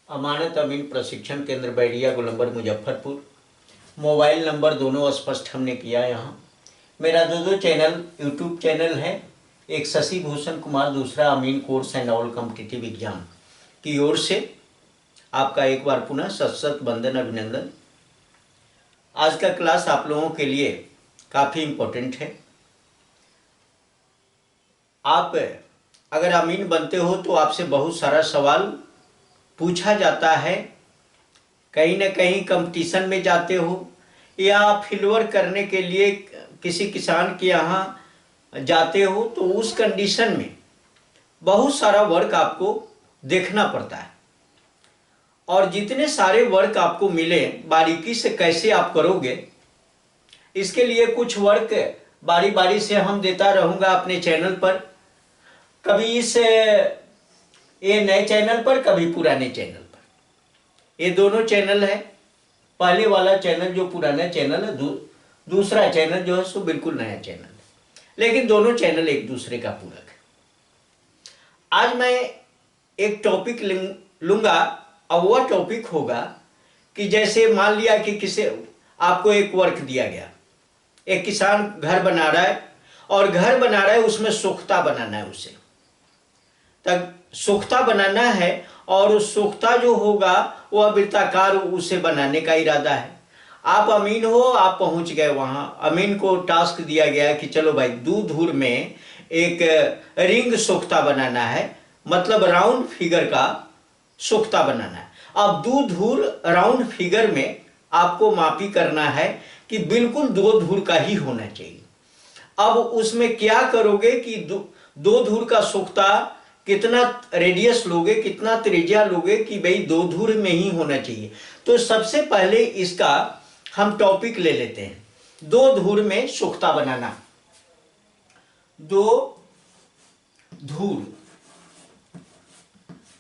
अमानत अमीन प्रशिक्षण केंद्र बैरिया गोलंबर Muzaffarpur. Mobile number दोनों स्पष्ट हमने किया यहाँ। मेरा दो चैनल यूट्यूब चैनल है, एक शशि भूषण कुमार, दूसरा अमीन course and all competitive exam की ओर से आपका एक बार पुनः सत वंदन अभिनंदन। आज का क्लास आप लोगों के लिए काफ़ी इम्पोर्टेंट है। आप अगर अमीन बनते हो तो आपसे बहुत सारा सवाल पूछा जाता है। कहीं ना कहीं कंपटीशन में जाते हो या फील्डवर्क करने के लिए किसी किसान के यहाँ जाते हो तो उस कंडीशन में बहुत सारा वर्क आपको देखना पड़ता है, और जितने सारे वर्क आपको मिले बारीकी से कैसे आप करोगे, इसके लिए कुछ वर्क बारी बारी से हम देता रहूँगा अपने चैनल पर। कभी इस ये नए चैनल पर, कभी पुराने चैनल पर। ये दोनों चैनल है। पहले वाला चैनल जो पुराना चैनल है, दूसरा चैनल जो है सो बिल्कुल नया चैनल है, लेकिन दोनों चैनल एक दूसरे का पूरक है। आज मैं एक टॉपिक लूँगा, और वह टॉपिक होगा कि जैसे मान लिया कि किसी आपको एक वर्क दिया गया, एक किसान घर बना रहा है और घर बना रहा है, उसमें सोख्ता बनाना है। उसे तक सोख्ता बनाना है और उस सोख्ता जो होगा वह वृत्ताकार उसे बनाने का इरादा है। आप अमीन हो, आप पहुंच गए वहां। अमीन को टास्क दिया गया कि चलो भाई दूर में एक रिंग सोख्ता बनाना है, मतलब राउंड फिगर का सोख्ता बनाना है। अब दूर राउंड फिगर में आपको मापी करना है कि बिल्कुल दो धूर का ही होना चाहिए। अब उसमें क्या करोगे कि दो धूर का सोख्ता कितना रेडियस लोगे, कितना त्रिज्या लोगे कि भाई दो धूर में ही होना चाहिए। तो सबसे पहले इसका हम टॉपिक ले लेते हैं, दो धूर में सोख्ता बनाना। दो धूर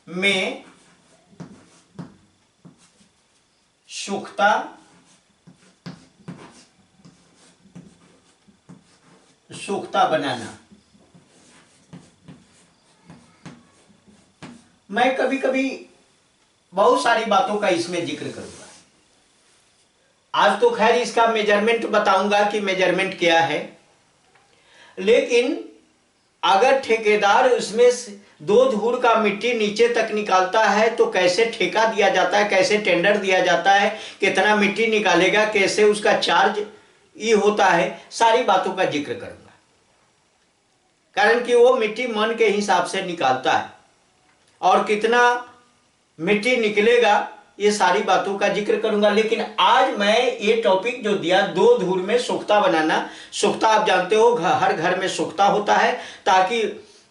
में सोख्ता बनाना। मैं कभी कभी बहुत सारी बातों का इसमें जिक्र करूंगा। आज तो खैर इसका मेजरमेंट बताऊंगा कि मेजरमेंट क्या है, लेकिन अगर ठेकेदार उसमें दो धूर का मिट्टी नीचे तक निकालता है तो कैसे ठेका दिया जाता है, कैसे टेंडर दिया जाता है, कितना मिट्टी निकालेगा, कैसे उसका चार्ज ये होता है, सारी बातों का जिक्र करूंगा। कारण कि वो मिट्टी मन के हिसाब से निकालता है और कितना मिट्टी निकलेगा, ये सारी बातों का जिक्र करूंगा। लेकिन आज मैं ये टॉपिक जो दिया, दो धूर में सोख्ता बनाना। सोख्ता आप जानते हो हर घर में सोख्ता होता है, ताकि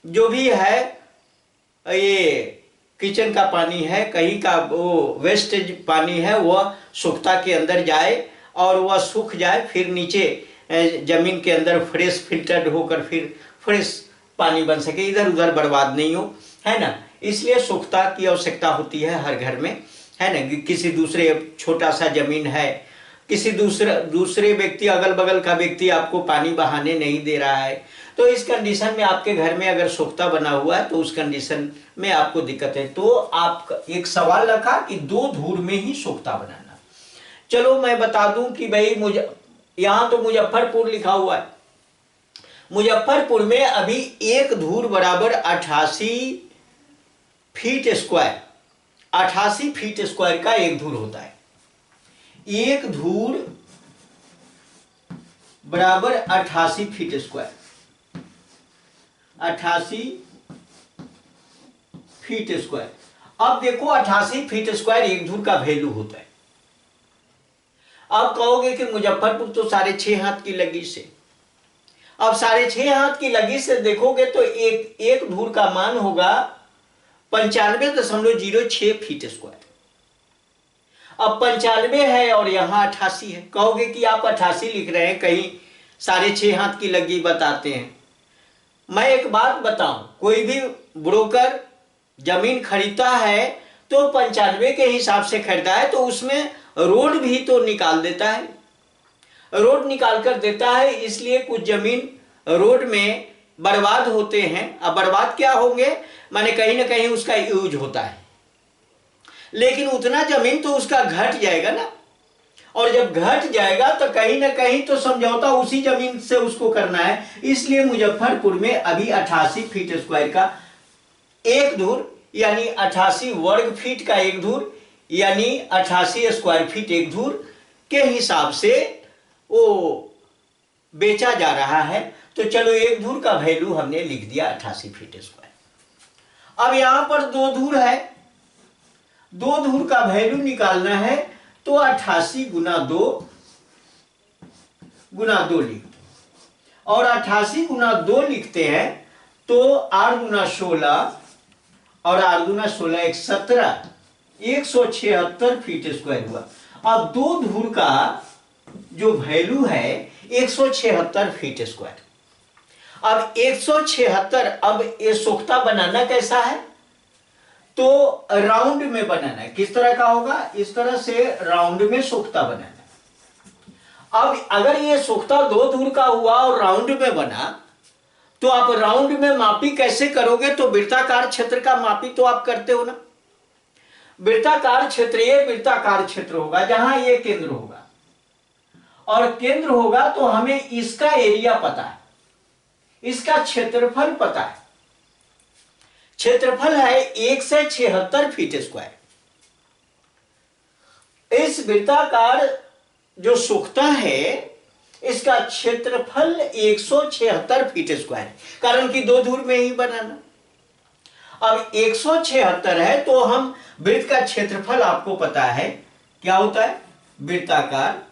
जो भी है ये किचन का पानी है, कहीं का वो वेस्टेज पानी है, वह सोख्ता के अंदर जाए और वह सूख जाए, फिर नीचे जमीन के अंदर फ्रेश फिल्टर्ड होकर फिर फ्रेश पानी बन सके, इधर उधर बर्बाद नहीं हो, है ना। इसलिए सोख्ता की आवश्यकता होती है हर घर में, है ना। किसी दूसरे छोटा सा जमीन है, किसी दूसरे व्यक्ति, अगल बगल का व्यक्ति आपको पानी बहाने नहीं दे रहा है, तो इस कंडीशन में आपके घर में अगर सोख्ता बना हुआ है तो उस कंडीशन में आपको दिक्कत है। तो आप एक सवाल रखा कि दो धूर में ही सोख्ता बनाना। चलो मैं बता दूं कि भाई मुझे यहां तो मुजफ्फरपुर लिखा हुआ है। मुजफ्फरपुर में अभी एक धूर बराबर 88 फीट स्क्वायर, 88 फीट स्क्वायर का एक धूर होता है। एक धूर बराबर 88 फीट स्क्वायर, 88 फीट स्क्वायर। अब देखो 88 फीट स्क्वायर एक धूर का वैल्यू होता है। अब कहोगे कि मुजफ्फरपुर तो 6.5 हाथ की लगी से। अब 6.5 हाथ की लगी से देखोगे तो एक धूर का मान होगा 95.06 फीट स्क्वायर। अब 95 है और यहां 88 है। कहोगे कि आप 88 लिख रहे हैं, कहीं 6.5 हाथ की लगी बताते हैं। मैं एक बात बताऊं, कोई भी ब्रोकर जमीन खरीदता है तो 95 के हिसाब से खरीदा है, तो उसमें रोड भी तो निकाल देता है, रोड निकाल कर देता है। इसलिए कुछ जमीन रोड में बर्बाद होते हैं। अब बर्बाद क्या होंगे, माने कहीं ना कहीं उसका यूज होता है। लेकिन उतना जमीन तो उसका घट जाएगा ना, और जब घट जाएगा तो कहीं ना कहीं तो समझौता उसी जमीन से उसको करना है। इसलिए मुजफ्फरपुर में अभी 88 फीट स्क्वायर का एक धूर यानी 88 वर्ग फीट का एक धूर यानी 88 स्क्वायर फीट एक धूर के हिसाब से वो बेचा जा रहा है। तो चलो एक धूर का वैल्यू हमने लिख दिया 88 फीट स्क्वायर। अब यहां पर दो धूर है, दो धूर का वैल्यू निकालना है तो 88 गुना 2 लिख दो, और 88 गुना 2 लिखते हैं तो 8 गुना 16 और 8 गुना 16 एक 17, 176 फीट स्क्वायर हुआ। अब दो धूर का जो वैल्यू है 176 फीट स्क्वायर। अब 176, अब ये सोख्ता बनाना कैसा है, तो राउंड में बनाना है। किस तरह का होगा, इस तरह से राउंड में सोख्ता बनाना है। अब अगर ये सोख्ता दो धूर का हुआ और राउंड में बना तो आप राउंड में मापी कैसे करोगे, तो वृत्ताकार क्षेत्र का मापी तो आप करते हो ना। वृत्ताकार क्षेत्र ये वृत्ताकार क्षेत्र होगा जहां ये केंद्र होगा, और केंद्र होगा तो हमें इसका एरिया पता है, इसका क्षेत्रफल पता है। क्षेत्रफल है 176 फीट स्क्वायर। इस वृत्ताकार जो सोख्ता है इसका क्षेत्रफल 176 फीट स्क्वायर, कारण कि दो धूर में ही बनाना। अब 176 है तो हम वृत्त का क्षेत्रफल आपको पता है क्या होता है, वृत्ताकार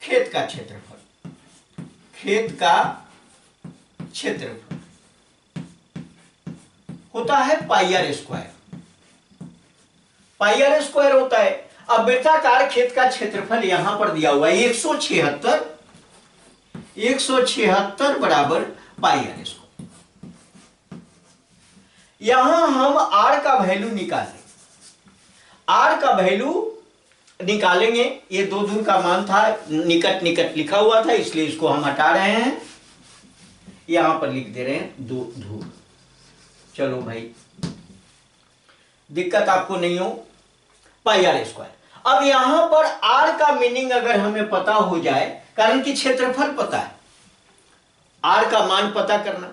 खेत का क्षेत्रफल, खेत का क्षेत्रफल होता है pi r square, pi r square होता है। अब वृत्ताकार खेत का क्षेत्रफल यहां पर दिया हुआ है 176 बराबर पाई आर स्क्वायर। यहां हम आर का वैल्यू निकालें, आर का वैल्यू निकालेंगे। ये दो धूर का मान था, निकट निकट लिखा हुआ था इसलिए इसको हम हटा रहे हैं, यहां पर लिख दे रहे हैं दो धूर। चलो भाई दिक्कत आपको नहीं हो, पाई आर स्क्वायर। अब यहां पर आर का मीनिंग अगर हमें पता हो जाए, कारण कि क्षेत्रफल पता है, आर का मान पता करना।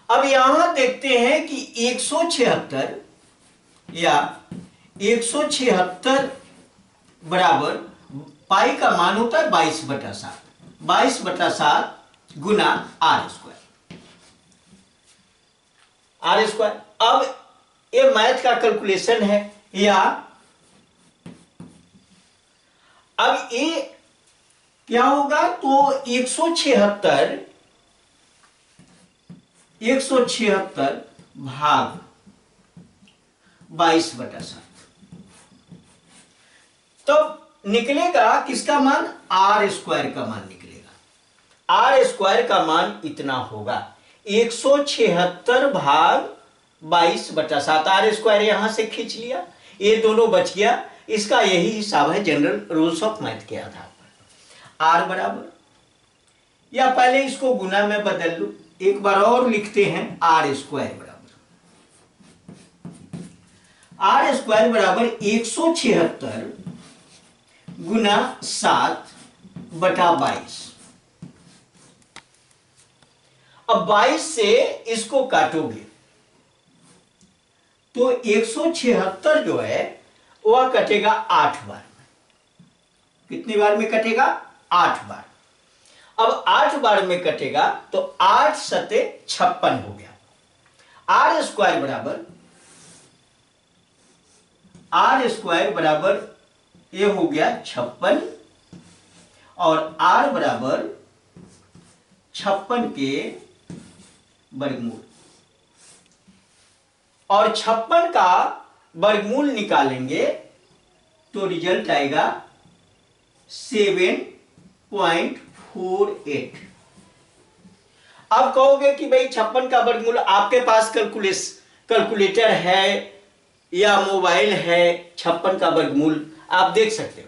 अब यहां देखते हैं कि 176 या 176 बराबर पाई का मान होता है 22/7, 22/7 गुना आर स्क्वायर, आर स्क्वायर। अब ये मैथ का कैलकुलेशन है, या अब ये क्या होगा, तो 176 भाग 22/7 तो निकलेगा किसका मान, आर स्क्वायर का मान निकलेगा। आर स्क्वायर का मान इतना होगा 176 भाग 22/7। आर स्क्वायर यहां से खींच लिया, ये दोनों बच गया। इसका यही हिसाब है जनरल रूल्स ऑफ मैथ के आधार पर। आर बराबर, या पहले इसको गुना में बदल लो, एक बार और लिखते हैं, आर स्क्वायर बराबर 176 गुना 7/22। अब 22 से इसको काटोगे तो 176 जो है वह कटेगा 8 बार में। कितनी बार में कटेगा, 8 बार। अब 8 बार में कटेगा तो 8 सते 56 हो गया। आर स्क्वायर बराबर ये हो गया 56, और आर बराबर 56 के वर्गमूल, और 56 का वर्गमूल निकालेंगे तो रिजल्ट आएगा 7.48। अब कहोगे कि भाई 56 का वर्गमूल, आपके पास कैलकुलेटर है या मोबाइल है, 56 का वर्गमूल आप देख सकते हो।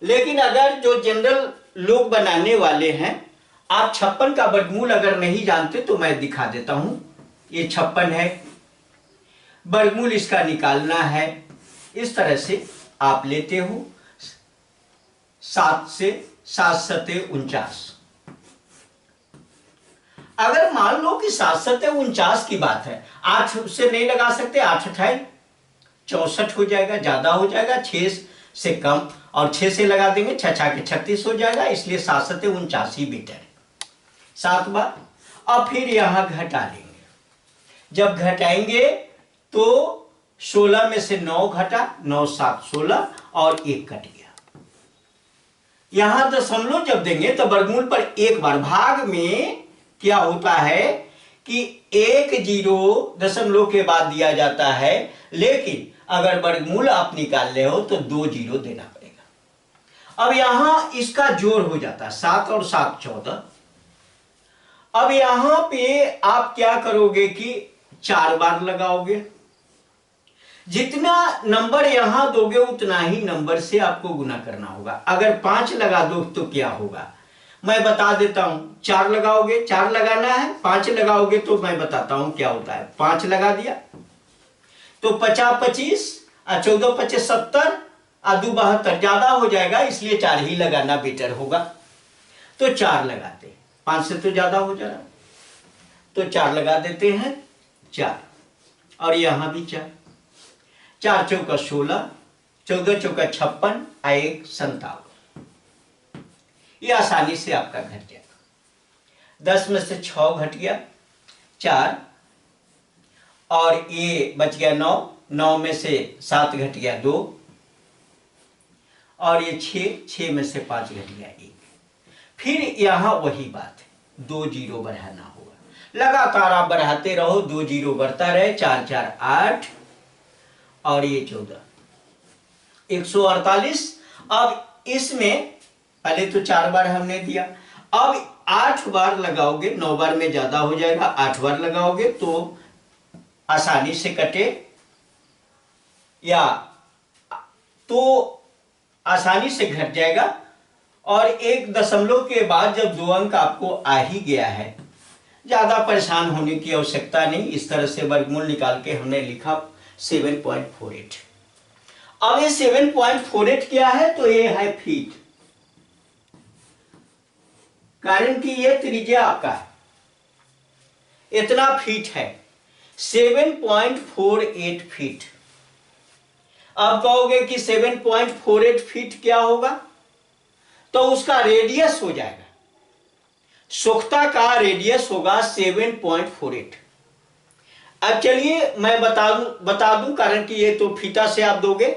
लेकिन अगर जो जनरल लोग बनाने वाले हैं, आप 56 का वर्गमूल अगर नहीं जानते तो मैं दिखा देता हूं। ये 56 है, वर्गमूल इसका निकालना है। इस तरह से आप लेते हो 7 से 7 सते 49। अगर मान लो कि 7 सते 49 की बात है, 8 से नहीं लगा सकते, 8 अठाई 64 हो जाएगा, ज्यादा हो जाएगा, 6 से कम, और 6 से लगा देंगे 6 6 के 36 हो जाएगा, इसलिए 7 सते 49 ही बेटर है 7 बार। और फिर यहां घटा लेंगे, जब घटाएंगे तो 16 में से 9 घटा, 9 7 16 और 1 कट गया। यहां दशमलव जब देंगे तो वर्गमूल पर एक बार, भाग में क्या होता है कि 1 0 दशमलव के बाद दिया जाता है, लेकिन अगर वर्गमूल आप निकाल रहे हो तो 2 0 देना पड़ेगा। अब यहां इसका जोड़ हो जाता है, 7 और 7 14। अब यहां पे आप क्या करोगे कि 4 बार लगाओगे, जितना नंबर यहां दोगे उतना ही नंबर से आपको गुना करना होगा। अगर 5 लगा दो तो क्या होगा मैं बता देता हूं। 4 लगाओगे, 4 लगाना है, 5 लगाओगे तो मैं बताता हूं क्या होता है। 5 लगा दिया तो 50 25 और 14 25 70 और 2 72 ज्यादा हो जाएगा, इसलिए 4 ही लगाना बेटर होगा। तो 4 लगाते, 5 से तो ज्यादा हो जा रहा, तो 4 लगा देते हैं 4, और यहां भी 4, 4 चौका 16, 14 चौका 56, 1 57। ये आसानी से आपका घट जाएगा। 10 में से 6 घट गया 4, और ये बच गया 9, 9 में से 7 घट गया 2, और ये 6 में से 5 घट गया 1। फिर यहां वही बात है, 2 0 बढ़ाना होगा। लगातार आप बढ़ाते रहो, 2 0 बढ़ता रहे, 4 4 8 और ये 14 148। अब इसमें पहले तो 4 बार हमने दिया, अब 8 बार लगाओगे, 9 बार में ज्यादा हो जाएगा, 8 बार लगाओगे तो आसानी से कटे, या तो आसानी से घट जाएगा। और 1 दशमलव के बाद जब 2 अंक आपको आ ही गया है, ज्यादा परेशान होने की आवश्यकता नहीं। इस तरह से वर्गमूल निकाल के हमने लिखा 7.48। अब ये 7.48 क्या है, तो ये है फीट, कारण कि ये त्रिज्या आपका है, इतना फीट है, 7.48 फीट। अब कहोगे कि 7.48 फीट क्या होगा, तो उसका रेडियस हो जाएगा, सोखता का रेडियस होगा 7.48। अब चलिए मैं बता दूं, कारण कि ये तो फीटा से आप दोगे,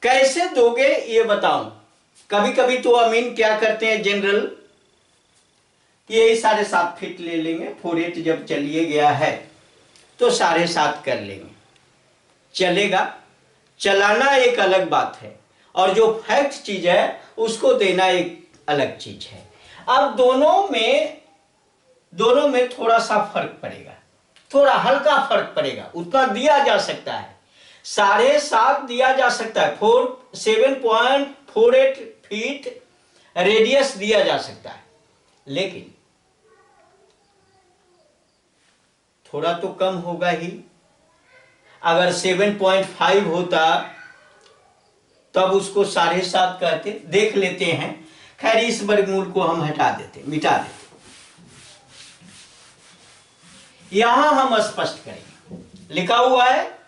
कैसे दोगे ये बताऊं। कभी कभी तो अमीन क्या करते हैं, जनरल ये 7.5 फीट ले लेंगे, 48 जब चलिए गया है तो 7.5 कर लेंगे, चलेगा। चलाना एक अलग बात है, और जो फैक्ट चीज है उसको देना एक अलग चीज है। अब दोनों में थोड़ा सा फर्क पड़ेगा, थोड़ा हल्का फर्क पड़ेगा, उतना दिया जा सकता है, 7.5 दिया जा सकता है, 7.48 फीट रेडियस दिया जा सकता है, लेकिन थोड़ा तो कम होगा ही। अगर 7.5 होता तब उसको 7.5 कहते। देख लेते हैं, खैर इस वर्गमूल को हम हटा देते, मिटा देते, यहां हम स्पष्ट करेंगे। लिखा हुआ है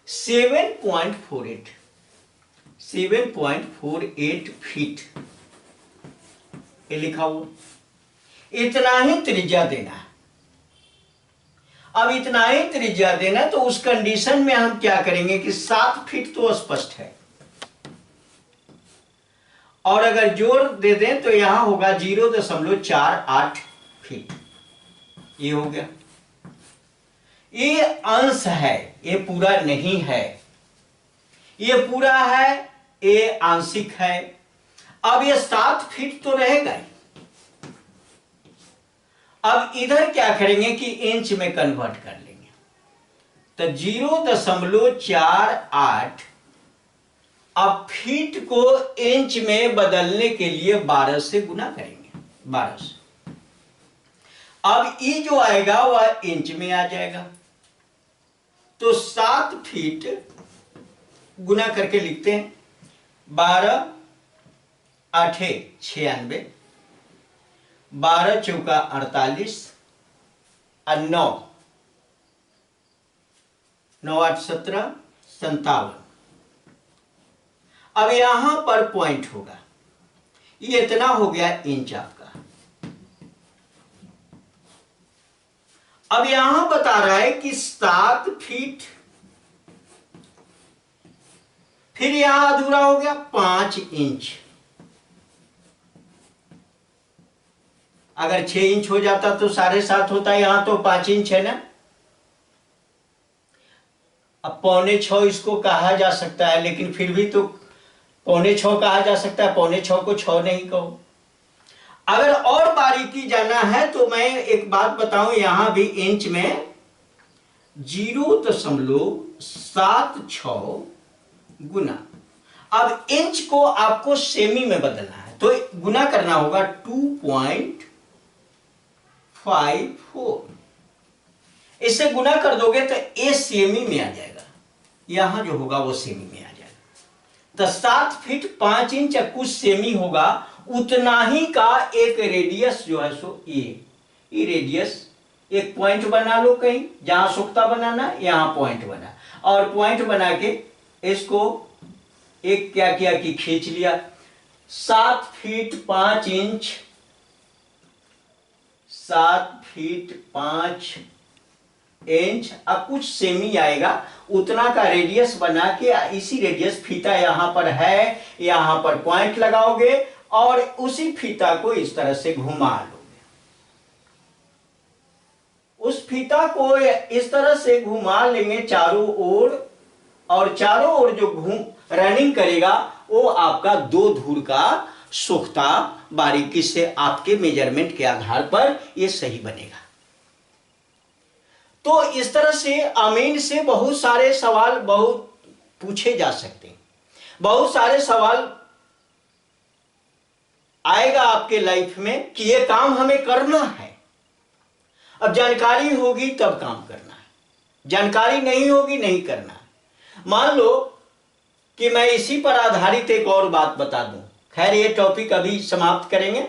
7.48 फीट, ये लिखा हुआ, इतना ही त्रिज्या देना है। अब इतना ही त्रिज्या देना, तो उस कंडीशन में हम क्या करेंगे कि 7 फीट तो स्पष्ट है, और अगर जोड़ दे दें तो यहां होगा 0.48 फीट, ये हो गया। ये अंश है, ये पूरा नहीं है, ये पूरा है, ये आंशिक है। अब ये 7 फीट तो रहेगा ही। अब इधर क्या करेंगे कि इंच में कन्वर्ट कर लेंगे, तो 0.48। अब फीट को इंच में बदलने के लिए 12 से गुना करेंगे, 12 से। अब ई जो आएगा वह इंच में आ जाएगा। तो 7 फीट गुना करके लिखते हैं, 12 आठे 96, 12 चौका 48 और 9 9 8 17 57। अब यहां पर पॉइंट होगा, ये इतना हो गया इंच आपका। अब यहां बता रहा है कि 7 फीट, फिर यहां अधूरा हो गया 5 इंच। अगर 6 इंच हो जाता तो 7.5 होता, यहां तो 5 इंच है ना। अब 5.25 इसको कहा जा सकता है, लेकिन फिर भी तो 5.25 कहा जा सकता है, 5.25 को 6 नहीं कहो। अगर और बारीकी जाना है तो मैं एक बात बताऊं, यहां भी इंच में 0.76 गुना। अब इंच को आपको सेमी में बदलना है तो गुना करना होगा 2.54। इससे गुना कर दोगे तो ए सेमी में आ जाएगा, यहां जो होगा वो सेमी में आ जाएगा। तो 7 फीट 5 इंच कुछ सेमी होगा, उतना ही का एक रेडियस जो है सो ये रेडियस एक पॉइंट बना लो कहीं, जहां सुक्ता बनाना यहां पॉइंट बना, और पॉइंट बना के इसको एक क्या किया कि खींच लिया। 7 फीट 5 इंच, 7 फीट 5 इंच, अब कुछ सेमी आएगा उतना का रेडियस बना के, इसी रेडियस फीता यहां पर है, यहां पर पॉइंट लगाओगे और उसी फीता को इस तरह से घुमा लोगे। उस फीता को इस तरह से घुमा लेंगे चारों ओर, और चारों ओर जो रनिंग करेगा वो आपका 2 धूर का सोखता बारीकी से आपके मेजरमेंट के आधार पर ये सही बनेगा। तो इस तरह से अमीन से बहुत सारे सवाल बहुत पूछे जा सकते हैं, बहुत सारे सवाल आएगा आपके लाइफ में कि ये काम हमें करना है। अब जानकारी होगी तब काम करना है, जानकारी नहीं होगी नहीं करना है। मान लो कि मैं इसी पर आधारित एक और बात बता दूं, खैर ये टॉपिक अभी समाप्त करेंगे।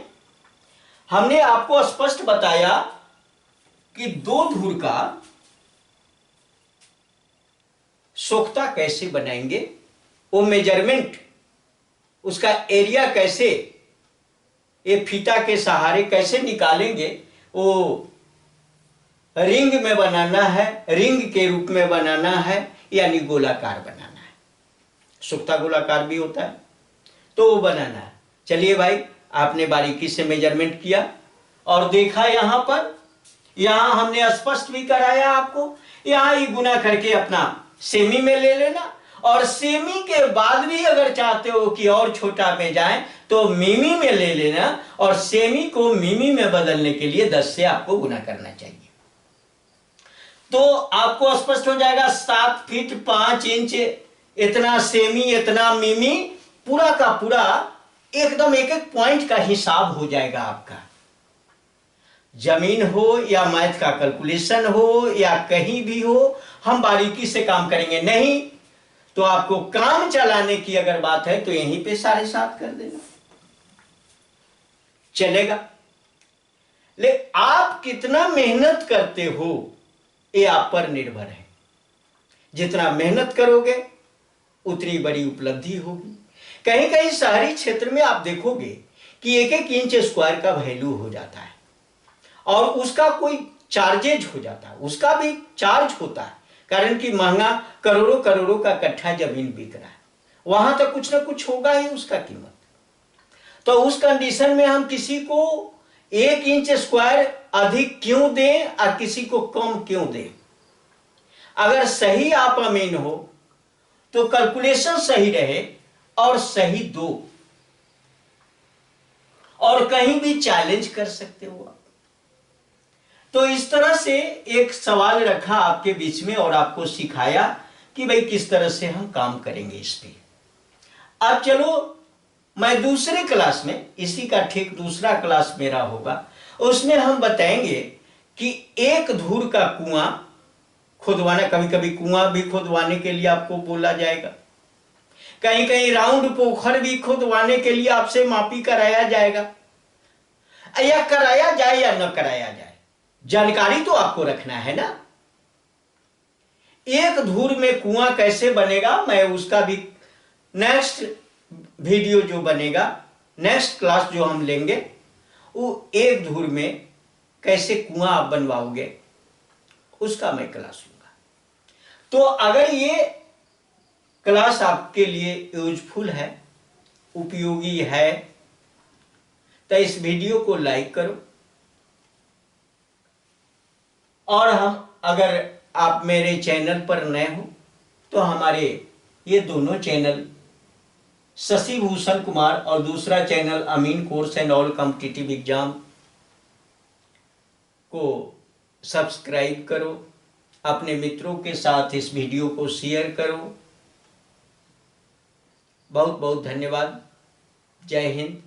हमने आपको स्पष्ट बताया कि 2 धूर का सोखता कैसे बनाएंगे, वो मेजरमेंट उसका एरिया कैसे ये फीता के सहारे कैसे निकालेंगे, वो रिंग में बनाना है, रिंग के रूप में बनाना है, यानी गोलाकार बनाना है। सोखता गोलाकार भी होता है तो वो बनाना है। चलिए भाई, आपने बारीकी से मेजरमेंट किया और देखा, यहां पर यहां हमने स्पष्ट भी कराया आपको, यहां ही गुना करके अपना सेमी में ले लेना, और सेमी के बाद भी अगर चाहते हो कि और छोटा में जाए तो मिमी में ले लेना, और सेमी को मिमी में बदलने के लिए 10 से आपको गुना करना चाहिए। तो आपको स्पष्ट हो जाएगा 7 फीट 5 इंच, इतना सेमी इतना मिमी, पूरा का पूरा एकदम एक एक पॉइंट का हिसाब हो जाएगा आपका। जमीन हो या मैथ का कैलकुलेशन हो या कहीं भी हो, हम बारीकी से काम करेंगे। नहीं तो आपको काम चलाने की अगर बात है तो यहीं पे 7.5 कर देना, चलेगा। ले आप कितना मेहनत करते हो ये आप पर निर्भर है। जितना मेहनत करोगे उतनी बड़ी उपलब्धि होगी। कहीं कहीं शहरी क्षेत्र में आप देखोगे कि 1-1 इंच स्क्वायर का वैल्यू हो जाता है और उसका कोई चार्जेज हो जाता है, उसका भी चार्ज होता है, कारण कि महंगा करोड़ों करोड़ों का कट्ठा जमीन बिक रहा है, वहां तो कुछ ना कुछ होगा ही उसका कीमत। तो उस कंडीशन में हम किसी को 1 इंच स्क्वायर अधिक क्यों दें और किसी को कम क्यों दें। अगर सही आप अमीन हो तो कैलकुलेशन सही रहे और सही दो, और कहीं भी चैलेंज कर सकते हो आप। तो इस तरह से एक सवाल रखा आपके बीच में और आपको सिखाया कि भाई किस तरह से हम काम करेंगे इस पे। अब चलो मैं दूसरे क्लास में, इसी का ठीक दूसरा क्लास मेरा होगा, उसमें हम बताएंगे कि एक धूर का कुआं खुदवाना, कभी कभी कुआं भी खुदवाने के लिए आपको बोला जाएगा, कहीं कहीं राउंड पोखर भी खुदवाने के लिए आपसे मापी कराया जाएगा, या कराया जाए या न कराया जाए, जानकारी तो आपको रखना है ना। एक धूर में कुआं कैसे बनेगा, मैं उसका भी नेक्स्ट वीडियो जो बनेगा, नेक्स्ट क्लास जो हम लेंगे, वो एक धूर में कैसे कुआं आप बनवाओगे उसका मैं क्लास लूंगा। तो अगर ये क्लास आपके लिए यूजफुल है, उपयोगी है, तो इस वीडियो को लाइक करो। और हम, अगर आप मेरे चैनल पर नए हो तो हमारे ये दोनों चैनल, शशि भूषण कुमार और दूसरा channel Amin course and all competitive exam, को सब्सक्राइब करो, अपने मित्रों के साथ इस वीडियो को शेयर करो। बहुत बहुत धन्यवाद। जय हिंद।